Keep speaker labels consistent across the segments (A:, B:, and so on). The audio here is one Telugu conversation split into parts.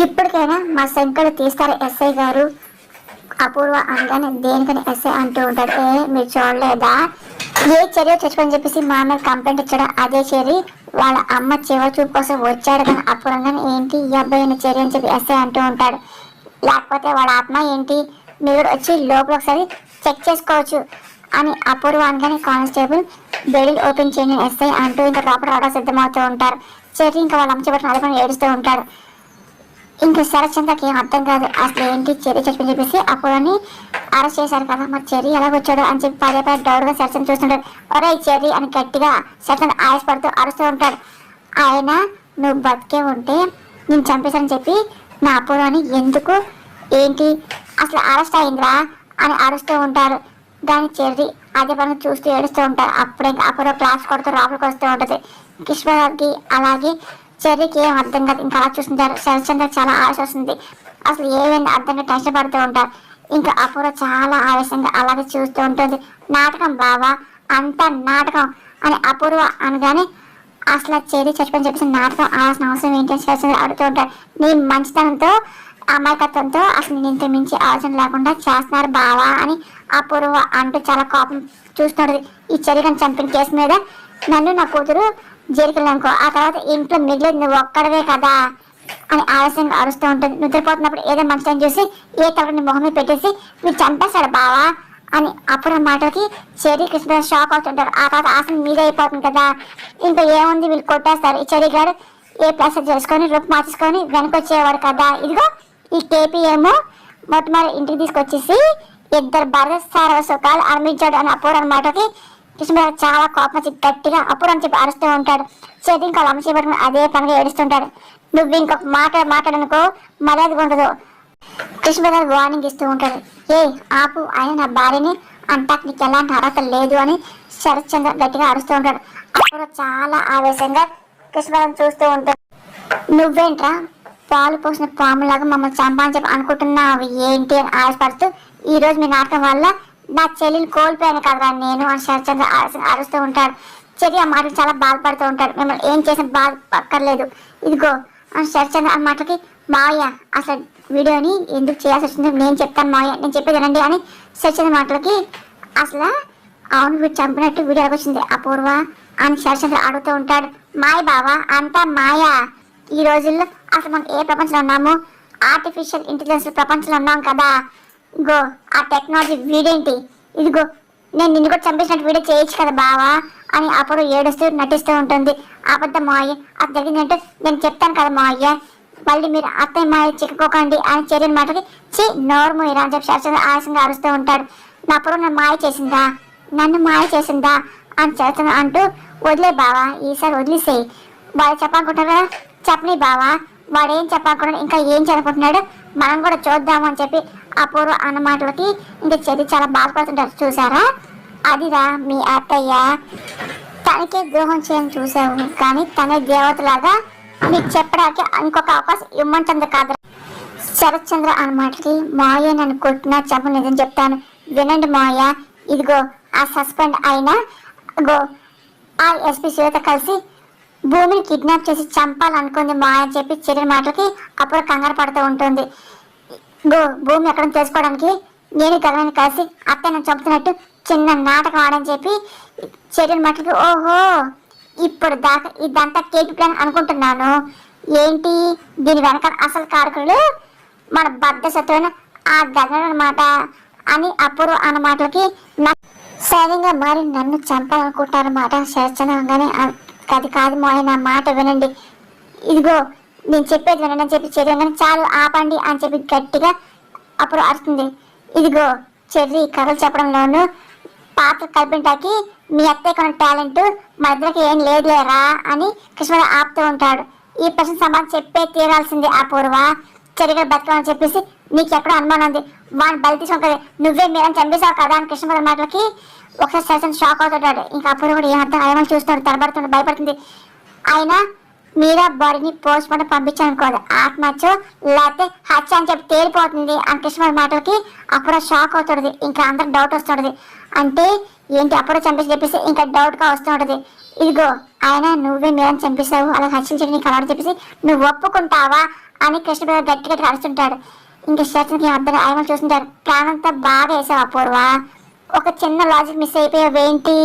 A: ఇప్పటికైనా మా శంకర్ తీస్తారు ఎస్ఐ గారు. అపూర్వ అనగానే దేనికని ఎస్ఐ అంటూ ఉంటాడు. మీరు చూడలేదా ఏ చర్య చచ్చిపోని చెప్పేసి మా మీద కంప్లైంట్ ఇచ్చాడు. అదే చర్య వాళ్ళ అమ్మ చివరి చూపు కోసం వచ్చాడు కానీ అపూర్వంగానే ఏంటి ఈ అబ్బాయి చర్య అని చెప్పి ఎస్ఐ అంటూ ఉంటాడు. లేకపోతే వాళ్ళ ఆత్మ ఏంటి మీరు వచ్చి లోపల ఒకసారి చెక్ చేసుకోవచ్చు అని అపూర్వ అనగానే కానిస్టేబుల్ బెడిల్ ఓపెన్ చేయని ఎస్ఐ అంటూ ఇంకా లోపల రావడం సిద్ధమవుతూ ఉంటారు. చెర్రీ ఇంకా వాళ్ళ అమ్మ చెప్పడం అదే ఏడుస్తూ ఉంటాడు. ఇంకా శరత్చంద్రకి ఏం అర్థం కాదు అసలు ఏంటి చెర్రీ చచ్చిపోయి చెప్పేసి అపూర్వని అరెస్ట్ చేశారు కదా, మరి చెర్రీ ఎలా వచ్చాడు అని చెప్పి పదే డౌట్గా శరత్చంద్ర చూస్తుంటాడు. ఒరే చెర్రీ అని గట్టిగా శరత్చంద్ర ఆయాసపడుతూ అరుస్తూ ఉంటాడు. ఆయన నువ్వు బతికే ఉంటే నేను చంపేశానని చెప్పి నా అపూర్వని ఎందుకు ఏంటి అసలు అరెస్ట్ అయిందిరా అని అరుస్తూ ఉంటారు. దాని చెర్రీ అదే పని చూస్తూ ఏడుస్తూ ఉంటారు. అప్పుడే అపూర్వ క్లాస్ కొడుతూ లోపలికి వస్తూ ఉంటుంది. కృష్ణకి అలాగే చెర్రీకి ఏం అర్థం కాదు. ఇంకా అలా చూస్తుంటారు. శరత్చంద్ర చాలా ఆశ వస్తుంది. అసలు ఏమైంది అర్థంగా టెన్షన్ పడుతూ ఉంటారు. ఇంకా అపూర్వ చాలా ఆవేశంగా అలాగే చూస్తూ ఉంటుంది. నాటకం బావా అంతా నాటకం అని అపూర్వ అనగానే అసలు చెర్రీ చచ్చిపోయి చెప్పేసి నాటకం ఆడాల్సిన అవసరం ఏంటి అని శరత్చంద్ర అడుగుతూ ఉంటారు. నీ మంచితనంతో అమాయకత్వంతో అసలు ఇంత మించి ఆలోచన లేకుండా చేస్తున్నారు బావా అని అపూర్వ అంటూ చాలా కోపం చూస్తున్నది. ఈ చెర్రీని చంపిన కేసు మీద నన్ను నా కూతురు జైలుకెళ్ళానుకో, ఆ తర్వాత ఇంట్లో మిగిలేదు నువ్వు ఒక్కడవే కదా అని ఆలస్యంగా అరుస్తూ ఉంటుంది. నిద్రపోతున్నప్పుడు ఏదో మంచి టైం చూసి ఏ తలని మొహం మీద పెట్టేసి మీరు చంపేశాడు బావా అని అపూర్వ మాటకి చెర్రీ కృష్ణ షాక్ అవుతుంటారు. ఆ తర్వాత ఆసనం మీద అయిపోతుంది కదా, ఇంకా ఏముంది వీళ్ళు కొట్టేస్తారు. ఈ చెర్రీ గారు ఏ ప్లాస్టర్ చేసుకొని రూపు మార్చేసుకొని వెనకొచ్చేవాడు కదా. ఇదిగో ఈ కేపీ ఏమో మొట్టమొదటి ఇంటికి తీసుకొచ్చేసి ఇద్దరు భర్త సారవ సుఖాలు అనిపించాడు అని అపూర్వ మాటకి కృష్ణ చాలా కోపం వచ్చి గట్టిగా అపూర్వ అని చెప్పి అరుస్తూ ఉంటాడు. చేతి ఇంకా అమ్మ చేపట్టుకుని అదే పనిగా ఏడుస్తుంటాడు. నువ్వు ఇంకొక మాట్లాడనుకో మర్యాదగా ఉండదు కృష్ణ వార్నింగ్ ఇస్తూ ఉంటాడు. ఏ ఆపు ఆయన నా భార్యని అంటా నీకు ఎలాంటి అర్హత లేదు అని శరత్చంద్ర గట్టిగా అరుస్తూ ఉంటాడు. అపూర్వ చాలా ఆవేశంగా కృష్ణ చూస్తూ ఉంటాడు. నువ్వేంట్రా పాలు పోసిన పాములాగా మమ్మల్ని చంపాలని చెప్పి అనుకుంటున్నావు ఏంటి అని ఆశపడుతూ ఈ రోజు మీ నాటకం వల్ల నా చెల్లిని కోల్పోయాను కదరా నేను అని శరత్చంద్ర అరుస్తూ ఉంటాడు. చెర్రీ ఆ మాటలు చాలా బాధపడుతూ ఉంటాడు. మిమ్మల్ని ఏం చేసిన బాధ పక్కర్లేదు ఇదిగో అని శరత్చంద్ర ఆ మాటకి మావయ్య అసలు వీడియోని ఎందుకు చేయాల్సి వచ్చింది నేను చెప్తాను మావయ్య నేను చెప్పేదేనండి అని శరత్చంద్ర మాటలకి అసలు అవును వీడు చంపినట్టు వీడియో వచ్చింది అపూర్వ అని శరత్చంద్ర అడుగుతూ ఉంటాడు. మాయ బావా అంతా మాయా, ఈ రోజుల్లో అసలు మనం ఏ ప్రపంచంలో ఉన్నాము ఆర్టిఫిషియల్ ఇంటెలిజెన్స్ ప్రపంచంలో ఉన్నాం కదా. ఇగో ఆ టెక్నాలజీ వీడేంటి ఇదిగో నేను నిన్ను కూడా చంపేసినట్టు వీడియో చేయొచ్చు కదా బావా అని అప్పుడు ఏడుస్తూ నటిస్తూ ఉంటుంది. అబద్ధం మావయ్య అది జరిగిందంటే నేను చెప్తాను కదా మావయ్య మళ్ళీ మీరు అత్తయ్య మాయ చిక్కుకోకండి అని చెర్రీ మాటకి చి నోరు మోయరా అని చెప్పి శరత్చంద్ర ఆయాసంగా అరుస్తూ ఉంటాడు. నా అప్పుడు నన్ను మాయ చేసిందా నన్ను మాయ చేసిందా అని శరత్చంద్ర అంటూ వదిలే బావా ఈసారి వదిలేసేయి వాళ్ళు చెప్పాలనుకుంటారా చెప్పని బావా వాడేం చెప్పాలనుకుంటున్నాడు ఇంకా ఏం చదువుకుంటున్నాడు మనం కూడా చూద్దాము అని చెప్పి అపూర్వ అన్న మాటలకి ఇంకా చెర్రీ చాలా బాధపడుతుంటారు. చూసారా అదిరా మీ అత్తయ్య తనకే ద్రోహం చేయని చూసావు కానీ తనే దేవతలాగా మీకు చెప్పడానికి ఇంకొక అవకాశం ఇమ్మంటుంది కాదు. శరత్చంద్ర అన్న మాటకి మాయ నన్ను కొట్టినా చెప్ప నిజం చెప్తాను వినండి మాయ ఇదిగో ఆ సస్పెండ్ అయినా గో ఆ ఎస్పీ శ్వేత కలిసి భూమిని కిడ్నాప్ చేసి చంపాలనుకుంది మా అని చెప్పి చెర్రీ మాటలకి అప్పుడు కంగారు పడుతూ ఉంటుంది. భూమి ఎక్కడ తెలుసుకోవడానికి నేను గగనాన్ని కలిసి అత్త నన్ను చంపుతున్నట్టు చిన్న నాటకం ఆడని చెప్పి చెర్రీ మాటలకి ఓహో ఇప్పుడు దాకా ఇదంతా కేపీ ప్లాన్ అనుకుంటున్నాను ఏంటి దీని వెనక అసలు కారకులు మన బద్ద శత్రువున ఆ గగన మాట అని అపూర్వ అన్న మాటలకి సైన్యంగా మారి నన్ను చంపాలనుకుంటారన్నమాట శరత్చంద్రగానే అది కాదు మోయ నా మాట వినండి ఇదిగో నేను చెప్పేది వినండి అని చెప్పి చెర్రీ చాలు ఆపండి అని చెప్పి గట్టిగా అప్పుడు అరుస్తుంది. ఇదిగో చెర్రీ కథలు చెప్పడంలోనూ పాత్ర కల్పించడానికి మీ అత్తయ్య కొన్న టాలెంట్ మా ఇద్దరికి ఏం లేదులేరా అని కృష్ణ ఆపుతూ ఉంటాడు. ఈ ప్రశ్న సమాధానం చెప్పే తీరాల్సింది అపూర్వ చెర్రీగా బతకాలని చెప్పేసి నీకు ఎక్కడో అనుమానం ఉంది వాడిని బలి తీసుకుంటుంది నువ్వే మీరని చంపేశావు కదా అని కృష్ణ మాటలకి ఒకసారి శరత్చంద్ర షాక్ అవుతుంటాడు. ఇంకా అప్పుడు కూడా ఏమర్థం అయ్యమని చూస్తాడు తడబడుతుంది భయపడుతుంది. అయినా మీరా బాడీని పోస్ట్ మార్టం పంపించాలనుకోదు ఆత్మహత్య లేకపోతే హత్య అని చెప్పి తేలిపోతుంది అని కృష్ణ మాటలకి అప్పుడు షాక్ అవుతుంది. ఇంకా అందరికి డౌట్ వస్తుంటది అంటే ఏంటి అప్పుడు చంపేసి చెప్పేసి ఇంకా డౌట్గా వస్తుంటది. ఇదిగో ఆయన నువ్వే మీరని చంపేశావు అలా హత్యలు చేయడం నీకు అలవాటు చెప్పేసి నువ్వు ఒప్పుకుంటావా అని కృష్ణప్రసాద్ గట్టి గట్టి అరుస్తుంటాడు. ఇంకా శరత్కి అర్థం ఆయన చూస్తుంటారు. ప్రాణంతా బాగా వేసావు అపూర్వ, ఒక చిన్న లాజిక్ మిస్ అయిపోయావు ఏంటి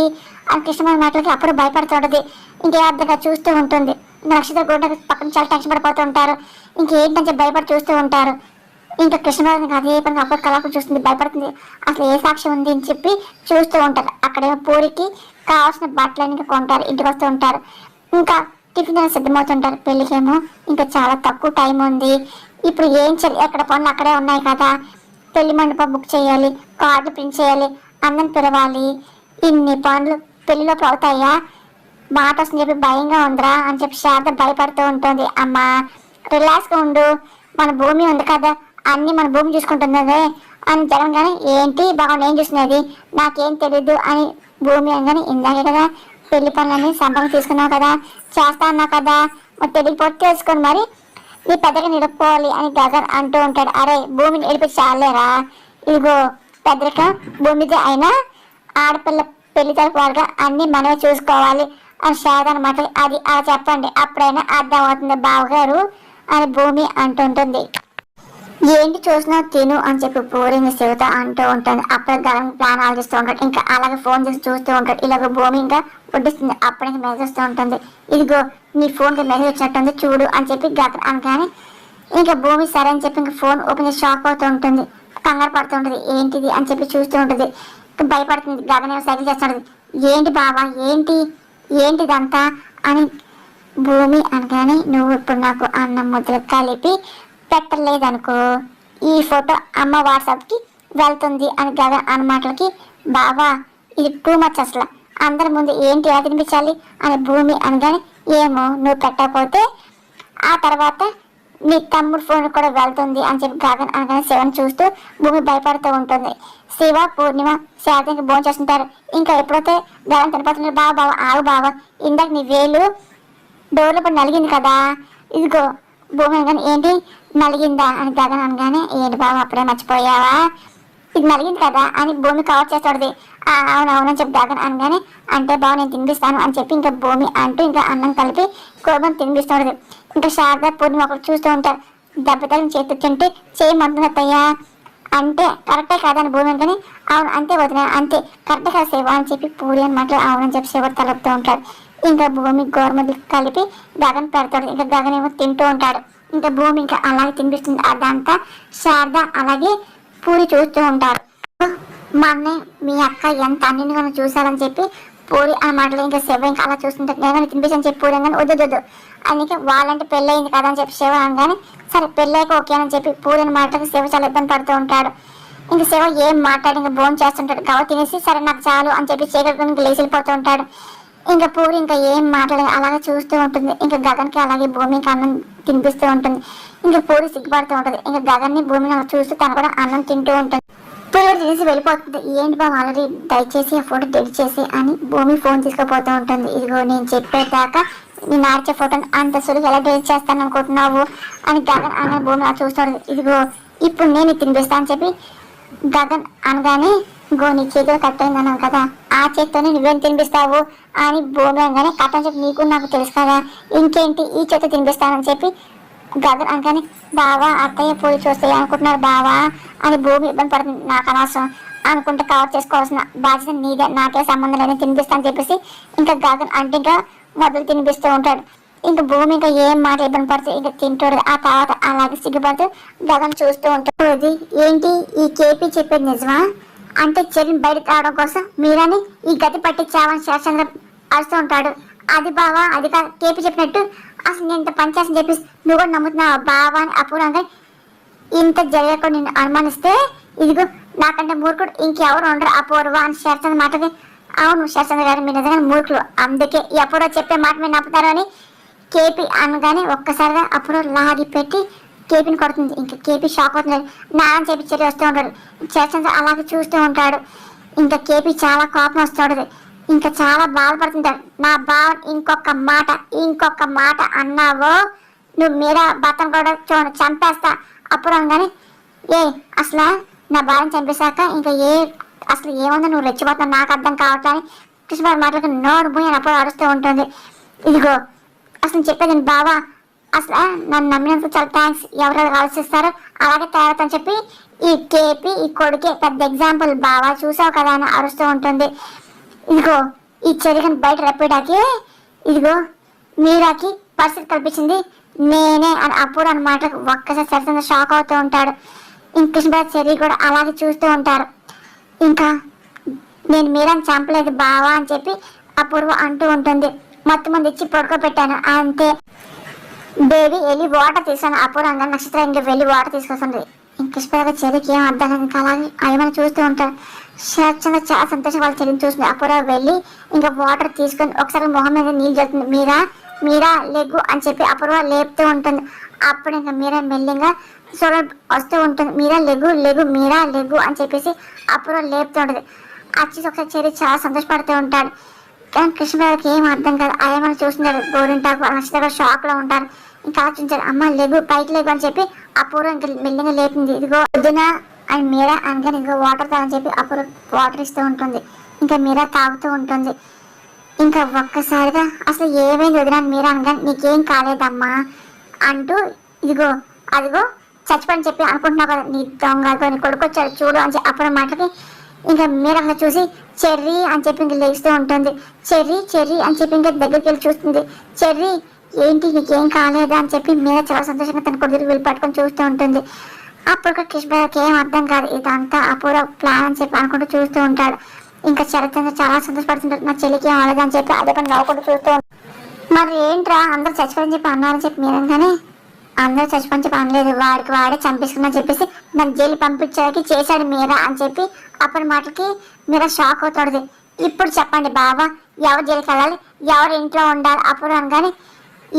A: అని కృష్ణప్రసాద్ మాటలకి అప్పుడు భయపడుతుంటది. ఇంకే అర్థంగా చూస్తూ ఉంటుంది. నక్షత్ర కూడా పక్కన చాలా టెన్షన్ పడిపోతూ ఉంటారు. ఇంకేంటని భయపడి చూస్తూ ఉంటారు. ఇంకా కృష్ణప్రసాద్ అదే పని అప్పుడు కళాపు చూస్తుంది, భయపడుతుంది. అసలు ఏ సాక్ష్యం ఉంది అని చెప్పి చూస్తూ ఉంటారు. అక్కడేమో పూరికి కావాల్సిన బట్టలన్నీ కొంటారు, ఇంటికి వస్తూ ఉంటారు. ఇంకా టిఫిన్ సిద్ధమవుతుంటారు. పెళ్ళికేమో ఇంకా చాలా తక్కువ టైం ఉంది. ఇప్పుడు ఏం చేయాలి, ఎక్కడ పనులు అక్కడే ఉన్నాయి కదా, పెళ్లి మండపం బుక్ చేయాలి, కార్డు ప్రింట్ చేయాలి, అన్నం పిలవాలి, ఇన్ని పనులు పెళ్లిలోపు అవుతాయా, మాట వస్తుంది చెప్పి భయంగా ఉందిరా అని చెప్పి శారద భయపడుతూ ఉంటుంది. అమ్మా రిలాక్స్గా ఉండు, మన భూమి ఉంది కదా, అన్నీ మన భూమి చూసుకుంటుంది అని జరగగానే ఏంటి బాగుంది ఏం చూస్తున్నది నాకేం తెలీదు అని భూమి అనగానే ఇందాకే కదా పెళ్లి పనులని సంబంధం తీసుకున్నావు కదా, చేస్తా అన్నావు కదా, మరి తెలియకపోతే తెలుసుకొని మరి నీ పెద్దగా నిలుపుకోవాలి అని గగన్ అంటూ ఉంటాడు. అరే భూమిని ఏడిపించి చాలేరా, ఇదిగో పెద్దగా భూమిది అయినా ఆడపిల్ల పెళ్లి తరపు వాళ్ళగా అన్ని మనమే చూసుకోవాలి అని శారద అనమాట. అది అలా చెప్పండి అప్పుడైనా అర్థం అవుతుంది బావగారు అని భూమి అంటుంటుంది. ఏంటి చూసినా తిను అని చెప్పి పూరిని శివత అంటూ ఉంటుంది. అప్పుడే గగన్ ప్లాన్ ఆలోచిస్తూ ఉంటాడు. ఇంకా అలాగే ఫోన్ చేసి చూస్తూ ఉంటాడు. ఇలాగ భూమి ఇంకా వడ్డిస్తుంది. అప్పుడే మెసేజ్ వస్తూ ఉంటుంది. ఇదిగో నీ ఫోన్కి మెసేజ్ వచ్చినట్టుంది చూడు అని చెప్పి గగన్ అనగానే ఇంకా భూమి సరే అని చెప్పి ఇంకా ఫోన్ ఓపెన్ చేసి షాక్ అవుతూ ఉంటుంది. కంగారు పడుతూ ఉంటుంది. ఏంటిది అని చెప్పి చూస్తూ ఉంటుంది. భయపడుతుంది. గగన్ ఏమో సైకిల్ చేస్తుంటుంది. ఏంటి బావా ఏంటి ఏంటిదంతా అని భూమి అనగానే నువ్వు ఇప్పుడు నాకు అన్నం ముద్దలు కలిపి పెట్టలేదనుకో ఈ ఫోటో అమ్మ వాట్సాప్కి వెళ్తుంది అని గగన్ అన్న మాటలకి బావా ఇది టూ మచ్ అసలు అందరి ముందు ఏంటి ఎలా తినిపించాలి అని భూమి అనగానే ఏమో నువ్వు పెట్టకపోతే ఆ తర్వాత నీ తమ్ముడు ఫోన్ కూడా వెళ్తుంది అని చెప్పి గగన్ అనగానే శివని చూస్తూ భూమి భయపడుతూ ఉంటుంది. శివ పూర్ణిమ శారదకి భోజనం చేస్తుంటారు. ఇంకా ఎప్పుడైతే గగన్ తినిపోతున్నారు. బావ ఆగు బావ ఇందాక నీ వేలు డోర్లో పడి నలిగింది కదా, ఇదిగో భూమి అనగానే ఏంటి నలిగిందా అని గగన్ అనగానే ఏంటి బావ అప్పుడే మర్చిపోయావా, ఇది నలిగింది కదా అని భూమి కవర్ చేస్తాడుది. అవునవునని చెప్పి గగన్ అనగానే అంటే బావ నేను తినిపిస్తాను అని చెప్పి ఇంకా భూమి అంటూ ఇంకా అన్నం కలిపి కోపం తినిపిస్తాడు. ఇంకా శారద పూర్ణిమ ఒకటి చూస్తూ ఉంటారు. దెబ్బతగిన చేతి తింటే చేయమంటున్నట్టయ్యా అంటే కరెక్టే కాదని భూమి అనగానే అవును అంతే వదిన అంతే కరెక్టే కదా శివ అని చెప్పి పూరి అనమాట అవునని చెప్పి శివ తలుపుతూ ఉంటాడు. ఇంకా భూమి గోరుముద్దలు కలిపి గగన్ పెడతాడు. ఇంకా గగన్ ఏమో తింటూ ఉంటాడు. ఇంకా భూమి ఇంకా అలాగే తినిపిస్తుంది. అదంతా శారద అలాగే పూరి చూస్తూ ఉంటారు. మా అన్నయ్య మీ అక్క ఎంత అన్నిగా చూశారని చెప్పి పూరి ఆ మాటలు ఇంకా శివ ఇంకా అలా చూస్తుంటారు. నేను తినిపించని చెప్పి పూరి అనగానే వద్దు అందుకే వాళ్ళంటే పెళ్ళి అయింది కదా అని చెప్పి శివ అనగానే సరే పెళ్ళాక ఓకే అని చెప్పి పూరి అని మాటలకి శివ చాలా ఇబ్బంది పడుతూ ఉంటాడు. ఇంకా శివ ఏం మాట్లాడి ఇంకా భోజనం చేస్తుంటాడు. గవ తినేసి సరే నాకు చాలు అని చెప్పి చీకటి లేచి వెళ్ళిపోతూ ఉంటాడు. ఇంకా పూరి ఇంకా ఏం మాట్లాడదు అలాగే చూస్తూ ఉంటుంది. ఇంకా గగన్కి అలాగే భూమికి అన్నం తినిపిస్తూ ఉంటుంది. ఇంకా పూరి సిగ్గుపడుతూ ఉంటుంది. ఇంకా గగన్ని భూమిని చూస్తూ తను కూడా అన్నం తింటూ ఉంటుంది. పూరి కూడా తినేసి వెళ్ళిపోతుంది. ఏంటి బాబు ఆల్రెడీ దయచేసి ఆ ఫోటో డెలిట్ చేసి అని భూమి ఫోన్ తీసుకుపోతూ ఉంటుంది. ఇదిగో నేను చెప్పేదాకా నేను ఆర్చే ఫోటోని అంత సులువు ఎలా డెలిట్ చేస్తాను అనుకుంటున్నావు అని గగన్ అనే భూమి అలా చూస్తాడు. ఇదిగో ఇప్పుడు నేను తినిపిస్తా అని చెప్పి గగన్ అనగానే నీ చేతిలో కట్ అయిందన్నావు కదా ఆ చేతితోనే నువ్వేం తినిపిస్తావు అని భూమి అనగానే కట్ అని చెప్పి నీకు నాకు తెలుసు కదా ఇంకేంటి ఈ చేత తినిపిస్తానని చెప్పి గగన్ అనగానే బావా అత్తయ్య పూరి చూస్తాయి అనుకుంటున్నారు బావా అని భూమి ఇబ్బంది పడుతుంది. నాకు అనవసరం అనుకుంటే కవర్ చేసుకోవాల్సిన బాధ్యత నీదే, నాకే సంబంధం లేదని తినిపిస్తాను చెప్పేసి ఇంకా గగన్ అంటే ఇంకా మొదలు తినిపిస్తూ ఉంటాడు. ఇంకా భూమి ఇంకా ఏం మాట ఇబ్బంది పడుతుంది ఇంకా తింటాడు. ఆ తర్వాత అలాగే సిగ్గుపడుతూ గగన్ చూస్తూ ఉంటాడు. ఏంటి ఈ కేపీ చెప్పేది నిజమా అంటే చెల్లిని బయటకు రావడం కోసం మీరని ఈ గతి పట్టించావని శరచంద్ర అరుస్తూ ఉంటాడు. అది బావా అది కాదు కేపీ చెప్పినట్టు అసలు నేను ఇంత పనిచేసి చెప్పేసి నువ్వు కూడా నమ్ముతున్నావా బావా అని అపూర్వంగా ఇంత జరగకుండా నిన్ను అనుమానిస్తే ఇదిగో నాకంటే మూర్ఖుడు ఇంకెవరు ఉండరు అపూర్వ అని శరచంద్ర మాటకి అవును శరచంద్ర గారు మీరు నిజంగా మూర్ఖులు అందుకే ఈ అపూర్వ చెప్పే మాట మీరు నమ్ముతారు అని కేపీ అనగానే ఒక్కసారిగా అపూర్వ లాగి పెట్టి కేపీని కొడుతుంది. ఇంకా కేపీ షాక్ అవుతున్నాడు. నా అని చెప్పి చెల్లి వస్తూ ఉంటాడు. శరచంద్ర అలాగే చూస్తూ ఉంటాడు. ఇంకా కేపీ చాలా కోపం వస్తాడు. ఇంకా చాలా బాధపడుతుంటాడు. నా బావ ఇంకొక మాట అన్నావో నువ్వు మీరా భర్తను కూడా చూడండి చంపేస్తా అప్పుడు అనగానే అసలు నా భార్యను చంపేశాక ఇంకా అసలు ఏముందో నువ్వు రెచ్చిపోతున్నావు నాకు అర్థం కావట్లని కృష్ణబాబు మాటలకి నోరు పోయి అప్పుడు అరుస్తూ ఉంటుంది. ఇదిగో అసలు చెప్పేది బావా అసలు నన్ను నమ్మినందుకు చాలా థ్యాంక్స్, ఎవరెవరు ఆలోచిస్తారో అలాగే తయారవుతాని చెప్పి ఈ కేపీ ఈ కొడుకే పెద్ద ఎగ్జాంపుల్. బావా చూసావు కదా అని అరుస్తూ ఉంటుంది. ఇదిగో ఈ చెరిగిన బయట రెప్పడాకి ఇదిగో మీరాకి పరిస్థితి కల్పించింది నేనే అని అప్పుడు అన్నమాట. ఒక్కసారి సరిసంగా షాక్ అవుతూ ఉంటాడు. ఇంక కృష్ణ చెర్రీ కూడా అలాగే చూస్తూ ఉంటారు. ఇంకా నేను మీరాని చంపలేదు బావా అని చెప్పి అపూర్వ అంటూ ఉంటుంది. మొత్తం మంది ఇచ్చి పడుకోబెట్టాను అంతే. బేబీ వెళ్ళి వాటర్ తీసాను అపూర్వంగా. నక్షత్రం ఇంకా వెళ్ళి వాటర్ తీసుకొస్తుంది. ఇంక కృష్ణ చెర్రీకి ఏం అర్థం కాదు. ఇంకా అలాగే ఏమైనా చూస్తూ ఉంటారు. స్వచ్ఛంగా చాలా సంతోషం వాళ్ళ చెల్లిని చూస్తుంది. అపూర్వ వెళ్ళి ఇంకా వాటర్ తీసుకొని ఒకసారి మొహం మీద నీళ్ళు జరుగుతుంది. మీరా లెగ్గు అని చెప్పి అపూర్వ లేపుతూ ఉంటుంది. అప్పుడు ఇంకా మీరా మెల్లిగా సోడ వస్తూ ఉంటుంది. మీరా లెగ్గు మీరా లెగ్గు అని చెప్పేసి అపూర్వ లేపుతూ ఉంటుంది. వచ్చి ఒకసారి చెర్రీ చాలా సంతోషపడుతూ ఉంటాడు. కానీ కృష్ణబాబుకి ఏం అర్థం కాదు. ఏమైనా చూస్తున్నారు. గోరింటాకు నక్షత్ర షాక్ లో ఉంటారు. ఇంకా ఆలోచించారు. అమ్మ లెగ్గు పైకి లెగ్గు అని చెప్పి అపూర్వ ఇంకా మెల్లిగా లేపింది. ఇదిగో పొద్దున అని మీరా అనగానే ఇదిగో వాటర్ తాగని చెప్పి అపూర్వ వాటర్ ఇస్తూ ఉంటుంది. ఇంకా మీరా తాగుతూ ఉంటుంది. ఇంకా ఒక్కసారిగా అసలు ఏమైంది వదినా మీరా అనగానే నీకేం కాలేదమ్మా అంటూ ఇదిగో అదిగో చచ్చిపోని చెప్పి అనుకుంటున్నావు కదా నీ దొంగ నీ కొడుకు వచ్చాడు చూడు అని చెప్పి అప్పుడు మాటకి ఇంకా మీరా చూసి చెర్రీ అని చెప్పి ఇంక లేస్తూ ఉంటుంది. చెర్రీ అని చెప్పి ఇంకా దగ్గరికి వెళ్ళి చూస్తుంది. చెర్రీ ఏంటి నీకేం కాలేదా అని చెప్పి మీరా చాలా సంతోషంగా తన కొడుకు వెళ్ళి పట్టుకొని చూస్తూ ఉంటుంది. అప్పుడు కృష్ణబాబుకి ఏం అర్థం కాదు. ఇదంతా అపూర్వ ప్లాన్ అని చెప్పి అనుకుంటూ చూస్తూ ఉంటాడు. ఇంకా చరిత్ర చాలా సంతోషపడుతుంటాడు. నా చెల్లికి ఏం అవ్వలేదు అని చెప్పి అదే పని నవ్వుకుంటూ చూస్తూ ఉంటాడు. మరి ఏంట్రా అందరూ చచ్చిపోని చెప్పి అన్నారని చెప్పి మీరే కానీ అందరూ చచ్చిపోని చెప్పి అనలేదు. వాడికి వాడే చంపేసుకున్నా చెప్పేసి నన్ను జైలు పంపించడానికి చేశాడు మీరా అని చెప్పి అప్పటి మాటకి మీరా షాక్ అవుతాడు. ఇప్పుడు చెప్పండి బాబా ఎవరు జైలుకి వెళ్ళాలి ఎవరు ఇంట్లో ఉండాలి అప్పుడు అనగానే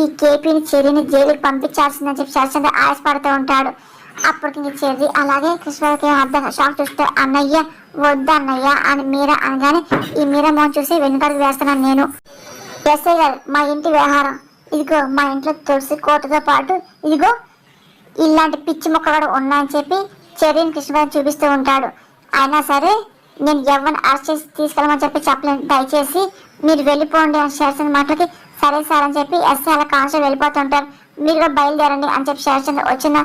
A: ఈ కేపీని చెర్రీని జైలుకి పంపించాల్సిందని చెప్పి చరిచంద్ర ఆశపడుతూ ఉంటాడు. అప్పటికి ఇంక చెర్రీ అలాగే కృష్ణకి అర్థం షాక్ చూస్తే అన్నయ్య వద్దు అన్నయ్య అని మీరా అనగానే ఈ మీరా మోహన్ చూసి వెనుకడుగు వేస్తున్నాను నేను. ఎస్ఐ గారు మా ఇంటి వ్యవహారం ఇదిగో మా ఇంట్లో తులసి కోటతో పాటు ఇదిగో ఇలాంటి పిచ్చి మొక్కలు కూడా ఉన్నాయని చెప్పి చెర్రీని కృష్ణబాబు చూపిస్తూ ఉంటాడు. అయినా సరే నేను ఎవరిని అరెస్ట్ చేసి తీసుకెళ్ళమని చెప్పి చెప్పలేను. దయచేసి మీరు వెళ్ళిపోండి అని శరచంద్ర మాటలకి సరే సార్ అని చెప్పి ఎస్ఐ అలా కాన్స్టేబుల్ వెళ్ళిపోతుంటారు. మీరు కూడా బయలుదేరండి అని చెప్పి శరచంద్ర వచ్చిన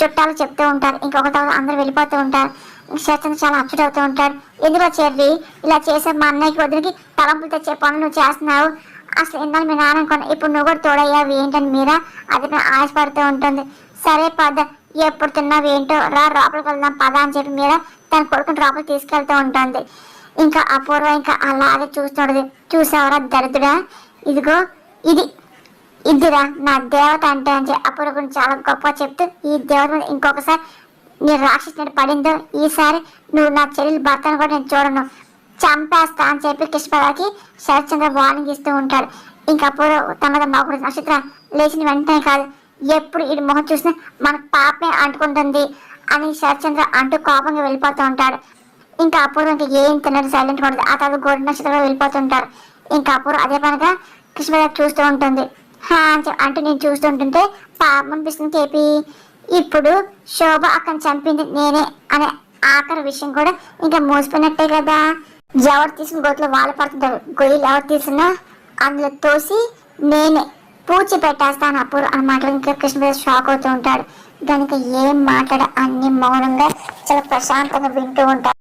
A: చుట్టాలు చెప్తూ ఉంటారు. ఇంకొక తర్వాత అందరూ వెళ్ళిపోతూ ఉంటారు. శరచంద్ర చాలా అప్సెట్ అవుతూ ఉంటాడు. ఎందులో చెర్రీ ఇలా చేసే మా అన్నయ్యకి వదిలికి తలంపులు తెచ్చే పనులు నువ్వు చేస్తున్నావు. అసలు ఇందాక మీ నాన్న అనుకున్నా ఇప్పుడు నువ్వు కూడా తోడయ్యావు ఏంటని మీరా అది ఆశపడుతూ ఉంటుంది. సరే పద ఎప్పుడు తిన్నావు ఏంటో రా లోపలికి వెళ్దాం పద అని చెప్పి మీరా తన కొడుకుని లోపలికి తీసుకెళ్తూ ఉంటుంది. ఇంకా అపూర్వ ఇంకా అలాగే చూస్తుంటది. చూసావరా దరిద్రుడా ఇదిగో ఇదిరా నా దేవత అంటే అని చెప్పి అపూర్వ గురించి చాలా గొప్ప చెప్తూ ఈ దేవత మీద ఇంకొకసారి నీ రాక్షసుని పడిందో ఈసారి నువ్వు నా చెల్లెలు భర్తను కూడా నేను చూడను చంపేస్తా అని చెప్పి కృష్ణబాబుకి శరత్చంద్ర వార్నింగ్ ఇస్తూ ఉంటాడు. ఇంకా అపూర్వ తన నవ్వుడు నక్షత్ర లేచిన వెంటనే కాదు ఎప్పుడు ఈ మొహం చూసినా మనకు పాపమే అంటుకుంటుంది అని శరత్చంద్ర అంటూ కోపంగా వెళ్ళిపోతూ ఉంటాడు. ఇంకా అపూర్వ ఇంకా ఏం తిన్నది సైలెంట్ కూడా ఆ తర్వాత గోల్డ్ నక్షత్రంగా వెళ్ళిపోతుంటారు. ఇంకా అపూర్వ అదే పనిగా కృష్ణబాబు చూస్తూ ఉంటుంది. అంటూ నేను చూస్తుంటుంటే పాపం అనిపిస్తుంది కేపీ ఇప్పుడు శోభ అక్కని చంపింది నేనే అనే ఆఖరి విషయం కూడా ఇంకా మోసిపోయినట్టే కదా. ఎవరు తీసిన గోతులో వాళ్ళు పడుతుంటారు. గొయ్యలు ఎవరు తీసినా అందులో తోసి నేనే పూచి పెట్టేస్తాను అప్పుడు అన్నమాట. ఇంకా కృష్ణబాబు షాక్ అవుతూ ఉంటాడు. దానికి ఏం మాట్లాడ అన్ని మౌనంగా చాలా ప్రశాంతంగా వింటూ ఉంటాడు.